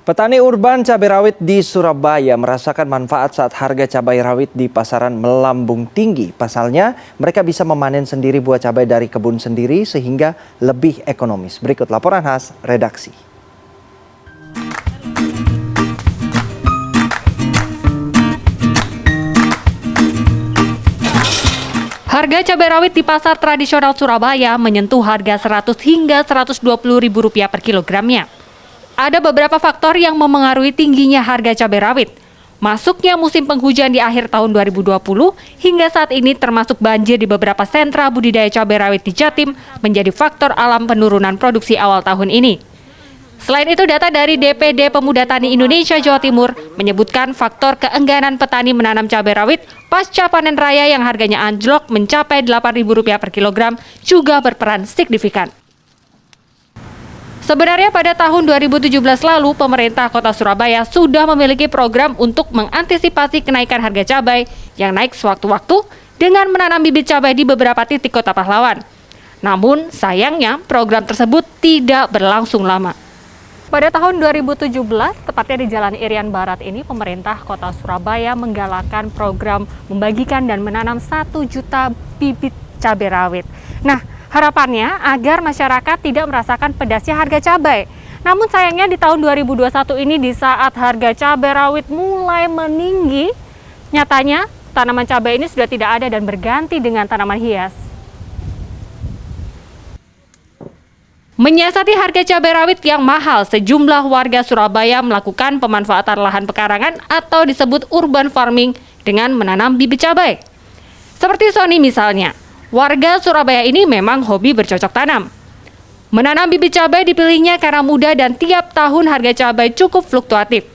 Petani urban cabai rawit di Surabaya merasakan manfaat saat harga cabai rawit di pasaran melambung tinggi. Pasalnya, mereka bisa memanen sendiri buah cabai dari kebun sendiri sehingga lebih ekonomis. Berikut laporan khas redaksi. Harga cabai rawit di pasar tradisional Surabaya menyentuh harga Rp100 hingga Rp120.000 per kilogramnya. Ada beberapa faktor yang memengaruhi tingginya harga cabai rawit. Masuknya musim penghujan di akhir tahun 2020 hingga saat ini termasuk banjir di beberapa sentra budidaya cabai rawit di Jatim menjadi faktor alam penurunan produksi awal tahun ini. Selain itu, data dari DPD Pemuda Tani Indonesia Jawa Timur menyebutkan faktor keengganan petani menanam cabai rawit pasca panen raya yang harganya anjlok mencapai Rp8.000 per kilogram juga berperan signifikan. Sebenarnya pada tahun 2017 lalu, pemerintah Kota Surabaya sudah memiliki program untuk mengantisipasi kenaikan harga cabai yang naik sewaktu-waktu dengan menanam bibit cabai di beberapa titik Kota Pahlawan. Namun, sayangnya program tersebut tidak berlangsung lama. Pada tahun 2017, tepatnya di Jalan Irian Barat ini, pemerintah Kota Surabaya menggalakkan program membagikan dan menanam 1 juta bibit cabai rawit. Nah, harapannya agar masyarakat tidak merasakan pedasnya harga cabai. Namun sayangnya di tahun 2021 ini, di saat harga cabai rawit mulai meninggi, nyatanya tanaman cabai ini sudah tidak ada dan berganti dengan tanaman hias. Menyiasati harga cabai rawit yang mahal, sejumlah warga Surabaya melakukan pemanfaatan lahan pekarangan atau disebut urban farming dengan menanam bibit cabai. Seperti Sony misalnya, warga Surabaya ini memang hobi bercocok tanam. Menanam bibit cabai dipilihnya karena mudah dan tiap tahun harga cabai cukup fluktuatif.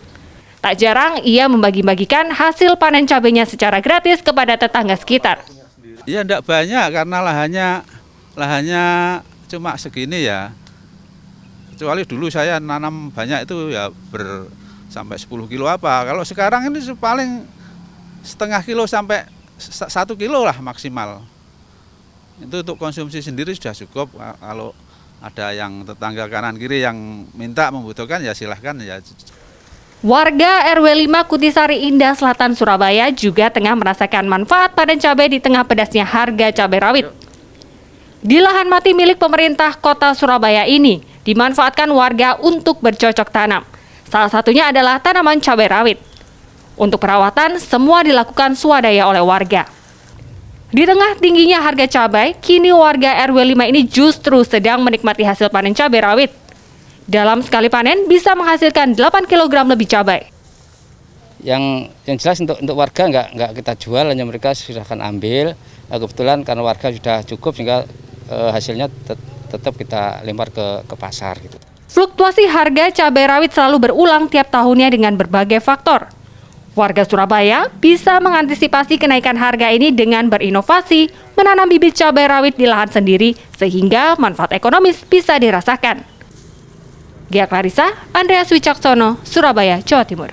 Tak jarang ia membagi-bagikan hasil panen cabainya secara gratis kepada tetangga sekitar. Ya enggak banyak karena lahannya cuma segini ya. Kecuali dulu saya nanam banyak itu ya sampai 10 kilo apa. Kalau sekarang ini paling setengah kilo sampai 1 kilo lah maksimal. Itu untuk konsumsi sendiri sudah cukup. Kalau ada yang tetangga kanan kiri yang minta membutuhkan ya silahkan ya. Warga RW 5 Kutisari Indah Selatan Surabaya juga tengah merasakan manfaat panen cabai di tengah pedasnya harga cabai rawit. Di lahan mati milik pemerintah Kota Surabaya ini dimanfaatkan warga untuk bercocok tanam. Salah satunya adalah tanaman cabai rawit. Untuk perawatan semua dilakukan swadaya oleh warga. Di tengah tingginya harga cabai, kini warga RW 5 ini justru sedang menikmati hasil panen cabai rawit. Dalam sekali panen bisa menghasilkan 8 kg lebih cabai. Yang jelas untuk warga nggak kita jual, hanya mereka silahkan ambil. Nah, kebetulan karena warga sudah cukup sehingga hasilnya tetap kita lempar ke pasar gitu. Fluktuasi harga cabai rawit selalu berulang tiap tahunnya dengan berbagai faktor. Warga Surabaya bisa mengantisipasi kenaikan harga ini dengan berinovasi, menanam bibit cabai rawit di lahan sendiri sehingga manfaat ekonomis bisa dirasakan. Gia Clarissa, Andreas Wicaksono, Surabaya, Jawa Timur.